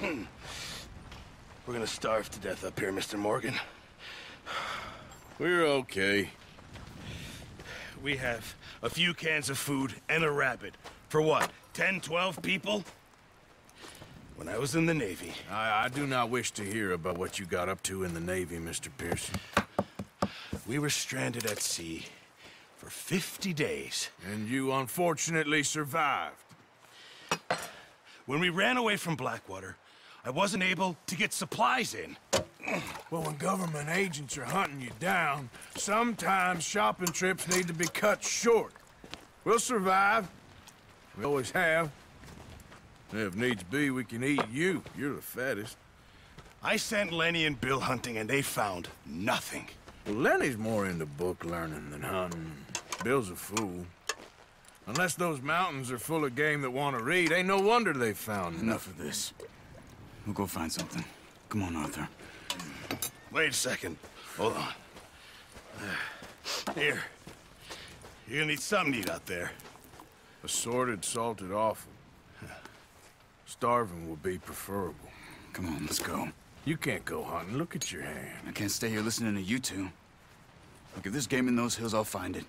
We're gonna starve to death up here, Mr. Morgan. We're okay. We have a few cans of food and a rabbit. For what, 10, 12 people? When I was in the Navy... I do not wish to hear about what you got up to in the Navy, Mr. Pearson. We were stranded at sea for 50 days. And you unfortunately survived. When we ran away from Blackwater, I wasn't able to get supplies in. Well, when government agents are hunting you down, sometimes shopping trips need to be cut short. We'll survive. We always have. If needs be, we can eat you. You're the fattest. I sent Lenny and Bill hunting, and they found nothing. Well, Lenny's more into book learning than hunting. Bill's a fool. Unless those mountains are full of game that want to read, ain't no wonder they found Enough of this. We'll go find something. Come on, Arthur. Wait a second. Hold on. Here. You're gonna need something to eat out there. Assorted, salted offal. Starving would be preferable. Come on, let's go. You can't go hunting. Look at your hand. I can't stay here listening to you two. Look, if there's game in those hills, I'll find it.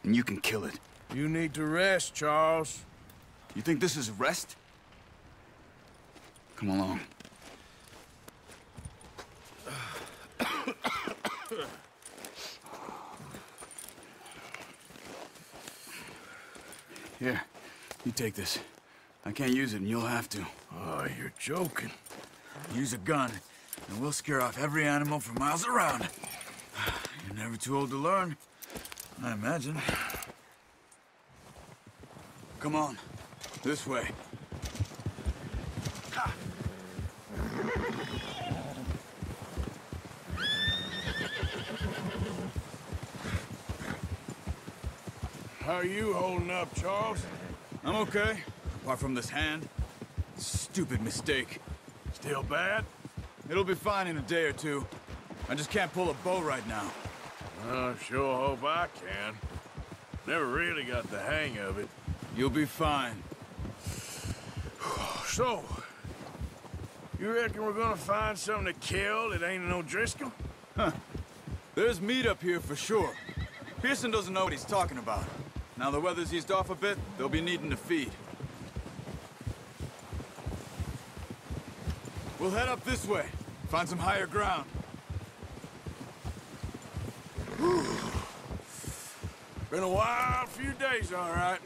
And you can kill it. You need to rest, Charles. You think this is rest? Come along. Here, you take this. I can't use it, and you'll have to. Oh, you're joking. Use a gun, and we'll scare off every animal for miles around. You're never too old to learn, I imagine. Come on, this way. How are you holding up, Charles? I'm okay, apart from this hand. Stupid mistake. Still bad? It'll be fine in a day or two. I just can't pull a bow right now. I sure hope I can. Never really got the hang of it. You'll be fine. So, you reckon we're gonna find something to kill that ain't no Driscoll? Huh. There's meat up here for sure. Pearson doesn't know what he's talking about. Now the weather's eased off a bit, they'll be needing to feed. We'll head up this way. Find some higher ground. Been a wild few days, all right.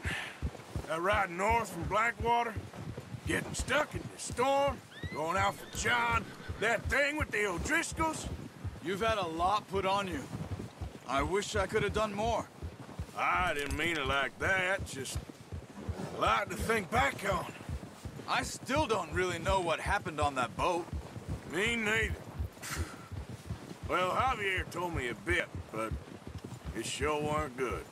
That ride north from Blackwater, getting stuck in the storm, going out for John, that thing with the O'Driscolls. You've had a lot put on you. I wish I could have done more. I didn't mean it like that, just a lot to think back on. I still don't really know what happened on that boat. Me neither. Well, Javier told me a bit, but it sure weren't good.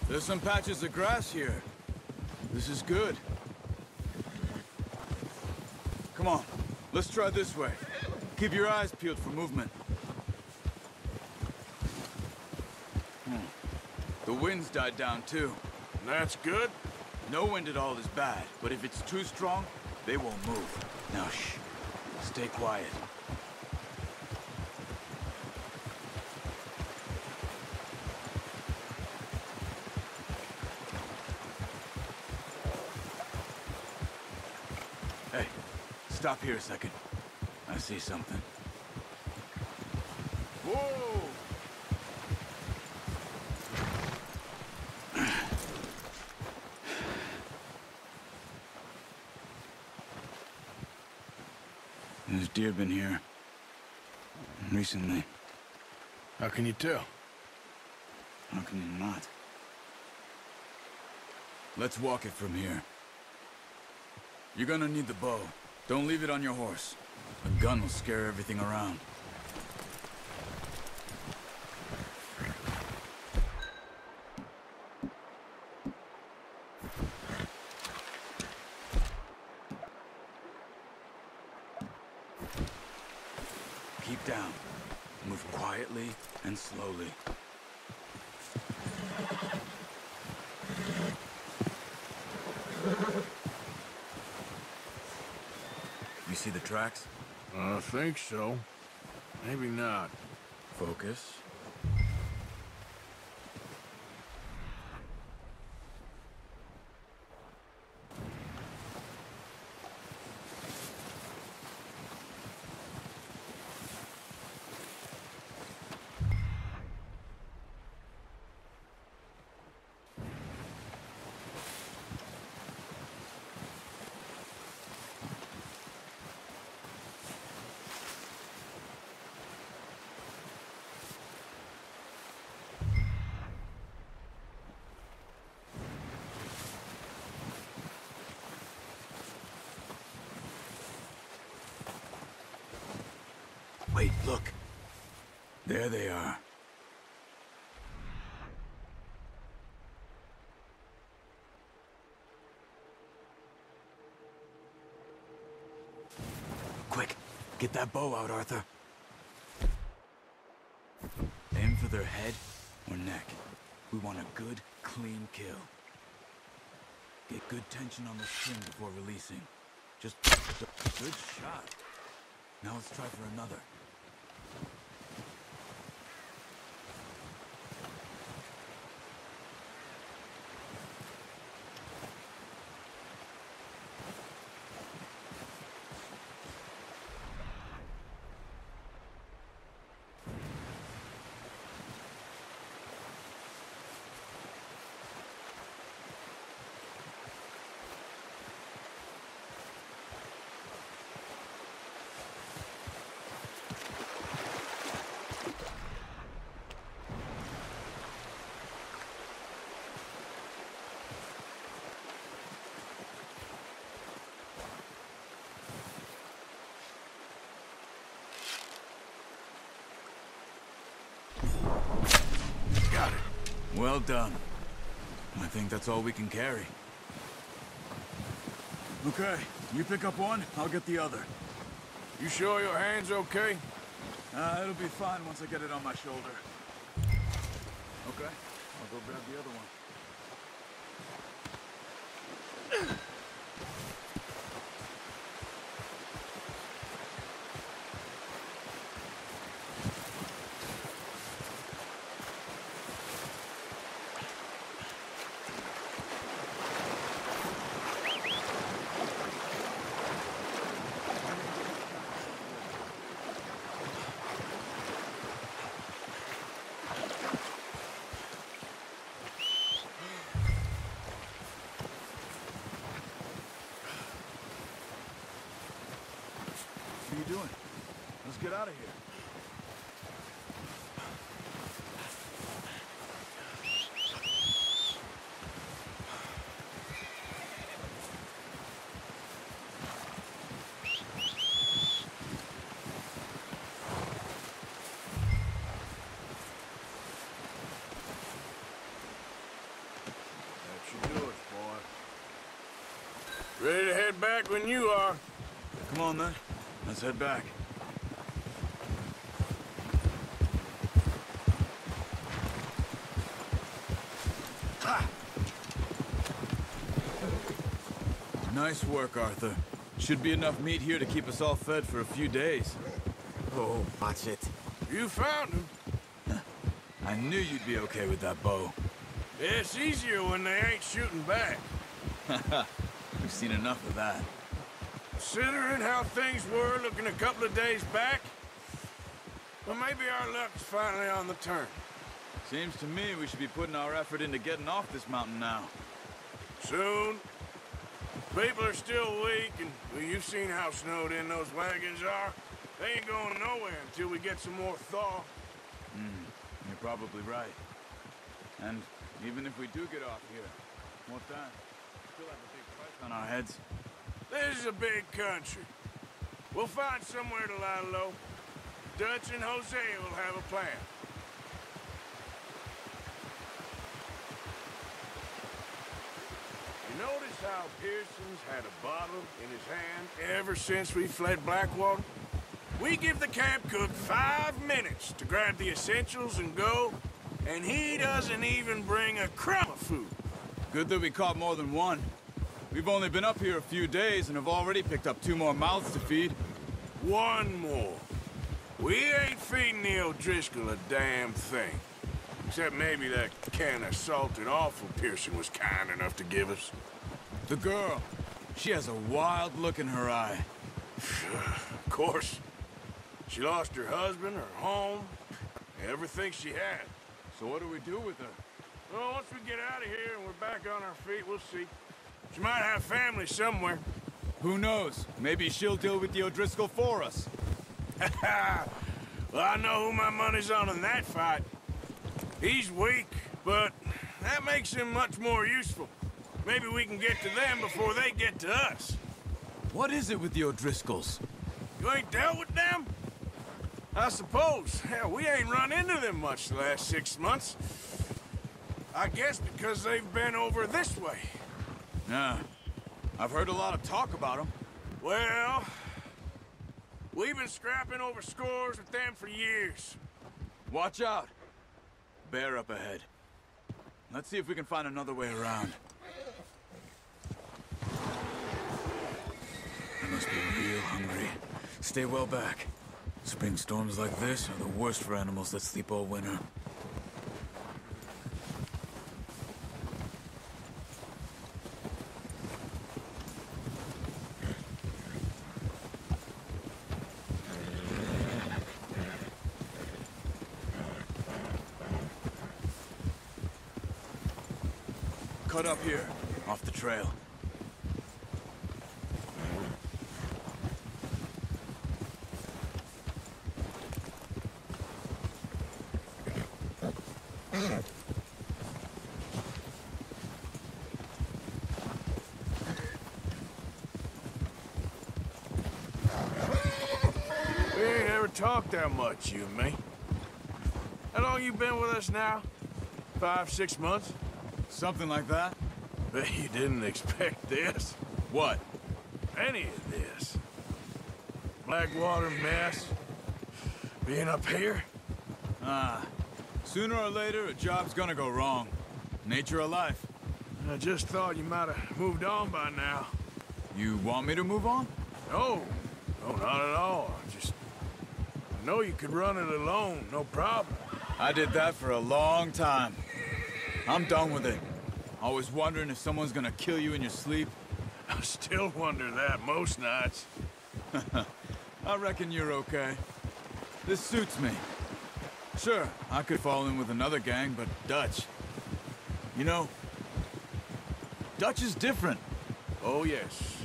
There's some patches of grass here. This is good. Come on, let's try this way. Keep your eyes peeled for movement. The wind's died down too. That's good. No wind at all is bad, but if it's too strong, they won't move. Now shh, stay quiet. Hey, stop here a second. I see something. Whoa! There's deer been here. Recently. How can you tell? How can you not? Let's walk it from here. You're gonna need the bow. Don't leave it on your horse. A gun will scare everything around. Keep down. Move quietly and slowly. You see the tracks? I think so. Maybe not. Focus. Wait, look. There they are. Quick, get that bow out, Arthur. Aim for their head or neck. We want a good, clean kill. Get good tension on the string before releasing. Just good shot. Now let's try for another. Got it. Well done. I think that's all we can carry. Okay, you pick up one, I'll get the other. You sure your hand's okay? It'll be fine once I get it on my shoulder. Okay, I'll go grab the other one. What are you doing? Let's get out of here. That should do it, boy. Ready to head back when you are. Come on, then. Let's head back. Ha! Nice work, Arthur. Should be enough meat here to keep us all fed for a few days. Oh, watch it. You found him. I knew you'd be okay with that bow. It's easier when they ain't shooting back. We've seen enough of that. Considering how things were looking a couple of days back, well, maybe our luck's finally on the turn. Seems to me we should be putting our effort into getting off this mountain now. Soon. People are still weak, and well, you've seen how snowed in those wagons are. They ain't going nowhere until we get some more thaw. You're probably right. And even if we do get off here, what then? Still have a big price on our heads. This is a big country. We'll find somewhere to lie low. Dutch and Hosea will have a plan. You notice how Pearson's had a bottle in his hand ever since we fled Blackwater? We give the camp cook 5 minutes to grab the essentials and go, and he doesn't even bring a crumb of food. Good that we caught more than one. We've only been up here a few days and have already picked up 2 more mouths to feed. 1 more. We ain't feeding the O'Driscoll a damn thing. Except maybe that can of salted offal Pearson was kind enough to give us. The girl. She has a wild look in her eye. Of course. She lost her husband, her home, everything she had. So what do we do with her? Well, once we get out of here and we're back on our feet, we'll see. She might have family somewhere. Who knows? Maybe she'll deal with the O'Driscoll for us. Well, I know who my money's on in that fight. He's weak, but that makes him much more useful. Maybe we can get to them before they get to us. What is it with the O'Driscolls? You ain't dealt with them? I suppose. Hell, we ain't run into them much the last 6 months. I guess because they've been over this way. Yeah. I've heard a lot of talk about them. Well, we've been scrapping over scores with them for years. Watch out. Bear up ahead. Let's see if we can find another way around. I must be real hungry. Stay well back. Spring storms like this are the worst for animals that sleep all winter. Cut up here, off the trail. We ain't ever talked that much, you and me. How long you been with us now? 5, 6 months? Something like that? Bet you didn't expect this. What? Any of this. Blackwater mess. Being up here. Sooner or later, a job's gonna go wrong. Nature of life. I just thought you might have moved on by now. You want me to move on? No, not at all. I know you could run it alone, no problem. I did that for a long time. I'm done with it. Always wondering if someone's gonna kill you in your sleep. I still wonder that most nights. I reckon you're okay. This suits me. Sure, I could fall in with another gang, but Dutch... You know, Dutch is different. Oh, yes.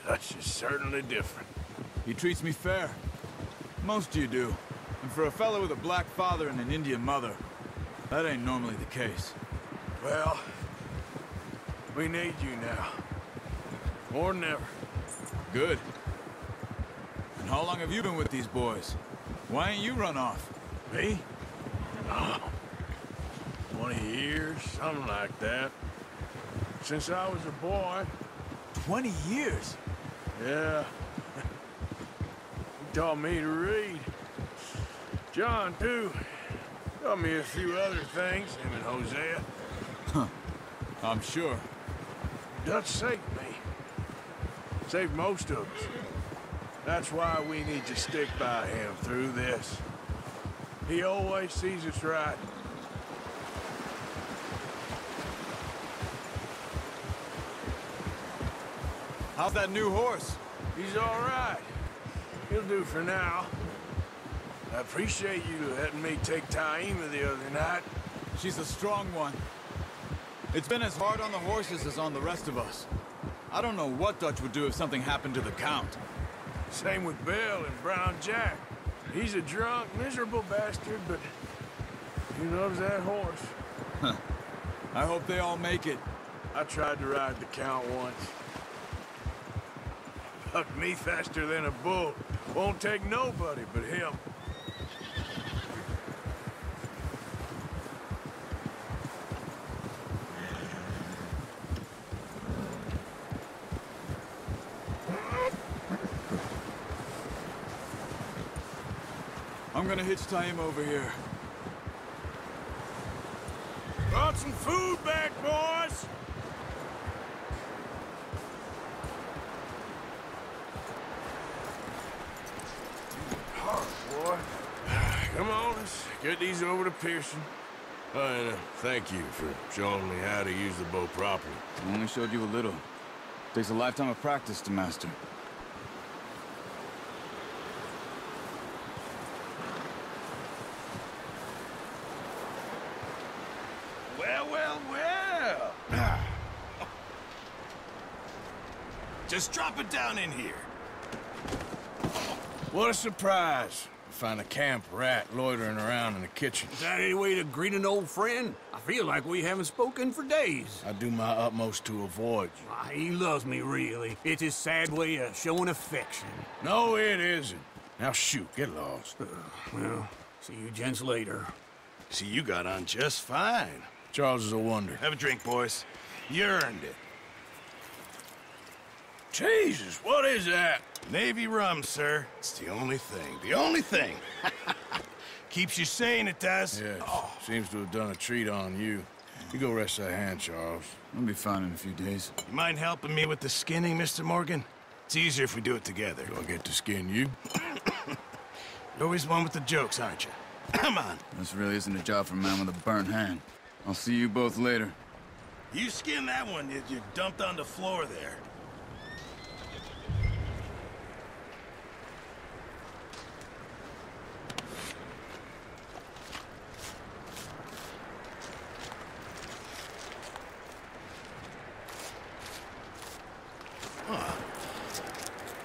Dutch is certainly different. He treats me fair. Most of you do. And for a fellow with a black father and an Indian mother, that ain't normally the case. Well, we need you now. More than ever. Good. And how long have you been with these boys? Why ain't you run off? Me? Oh, 20 years, something like that. Since I was a boy. 20 years? Yeah. He taught me to read. John, too. Taught me a few other things, him and Hosea. I'm sure. Dutch saved me. Saved most of us. That's why we need to stick by him through this. He always sees us right. How's that new horse? He's all right. He'll do for now. I appreciate you letting me take Taima the other night. She's a strong one. It's been as hard on the horses as on the rest of us. I don't know what Dutch would do if something happened to the Count. Same with Bill and Brown Jack. He's a drunk, miserable bastard, but he loves that horse. I hope they all make it. I tried to ride the Count once. Bucked me faster than a bull. Won't take nobody but him. I'm gonna hitch tie him over here. Brought some food back, boys! Hard, boy. Come on, let's get these over to Pearson. And thank you for showing me how to use the bow properly. I only showed you a little. Takes a lifetime of practice to master. Well. Just drop it down in here. What a surprise. Find a camp rat loitering around in the kitchen. Is that any way to greet an old friend? I feel like we haven't spoken for days. I do my utmost to avoid you. He loves me, really. It's his sad way of showing affection. No, it isn't. Now shoot, get lost. Well, see you gents later. See, you got on just fine. Charles is a wonder. Have a drink, boys. You earned it. Jesus, what is that? Navy rum, sir. It's the only thing. The only thing. Keeps you sane, it does. Yes, seems to have done a treat on you. You go rest that hand, Charles. I'll be fine in a few days. You mind helping me with the skinning, Mr. Morgan? It's easier if we do it together. Do I get to skin you? You're always one with the jokes, aren't you? Come on. This really isn't a job for a man with a burnt hand. I'll see you both later. You skin that one you dumped on the floor there.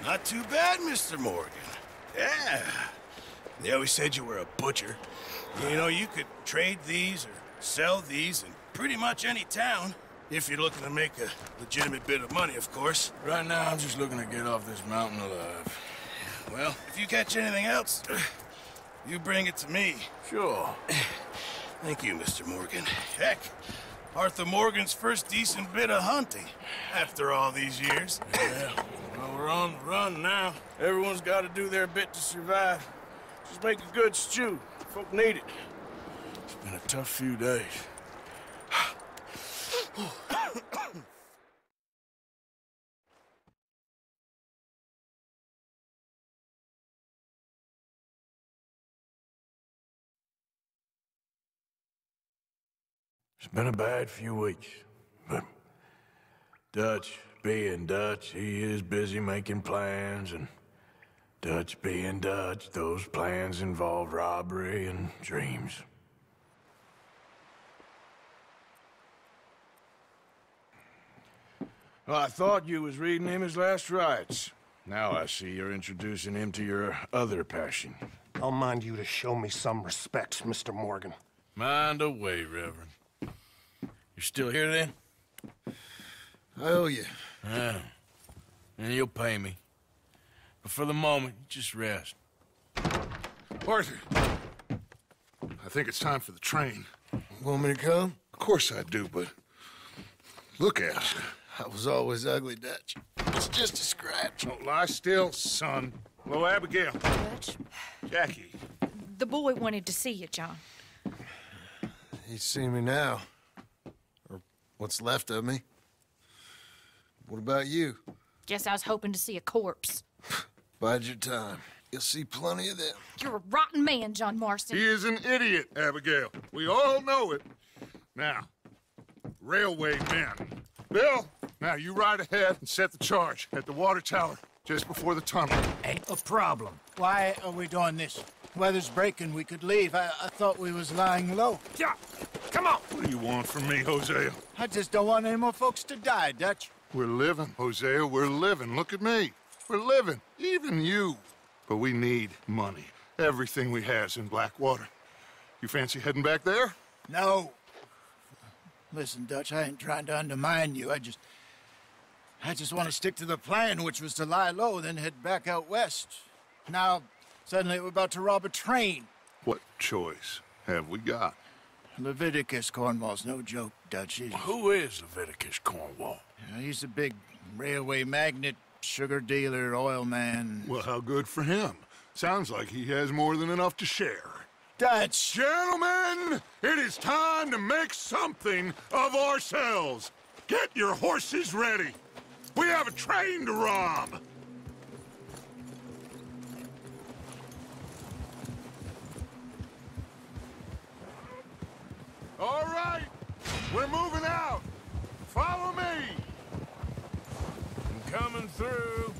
Not too bad, Mr. Morgan. Yeah. They always said you were a butcher. You know, you could trade these or sell these in pretty much any town. If you're looking to make a legitimate bit of money, of course. Right now, I'm just looking to get off this mountain alive. Well, if you catch anything else, you bring it to me. Sure. Thank you, Mr. Morgan. Heck, Arthur Morgan's first decent bit of hunting after all these years. Yeah. Well, we're on the run now. Everyone's got to do their bit to survive. Just make a good stew. Folk need it. It's been a tough few days. It's been a bad few weeks, but Dutch being Dutch, he is busy making plans, and Dutch being Dutch, those plans involve robbery and dreams. Well, I thought you was reading him his last rites. Now I see you're introducing him to your other passion. I'll mind you to show me some respect, Mr. Morgan. Mind away, Reverend. You're still here, then? I owe you. Yeah. And you'll pay me. But for the moment, just rest. Arthur, I think it's time for the train. Want me to come? Of course I do, but look at us. I was always ugly, Dutch. It's just a scratch. Don't lie still, son. Hello, Abigail. Dutch, Jackie. the boy wanted to see you, John. He's seen me now. Or what's left of me. What about you? Guess I was hoping to see a corpse. Bide your time. You'll see plenty of them. You're a rotten man, John Marston. He is an idiot, Abigail. We all know it. Now, railway men. Bill, now you ride ahead and set the charge at the water tower just before the tunnel. Ain't a problem. Why are we doing this? Weather's breaking, we could leave. I thought we was lying low. Yeah, come on. What do you want from me, Hosea? I just don't want any more folks to die, Dutch. We're living, Hosea, we're living. Look at me. We're living, even you. But we need money. Everything we has in Blackwater. You fancy heading back there? No. Listen, Dutch, I ain't trying to undermine you. I just want to stick to the plan, which was to lie low, then head back out west. Now, suddenly we're about to rob a train. What choice have we got? Leviticus Cornwall's no joke, Dutch. Who is Leviticus Cornwall? He's a big railway magnate, sugar dealer, oil man. Well, how good for him. Sounds like he has more than enough to share. Dutch! Gentlemen, it is time to make something of ourselves. Get your horses ready. We have a train to rob. All right, we're moving out. Follow me. I'm coming through.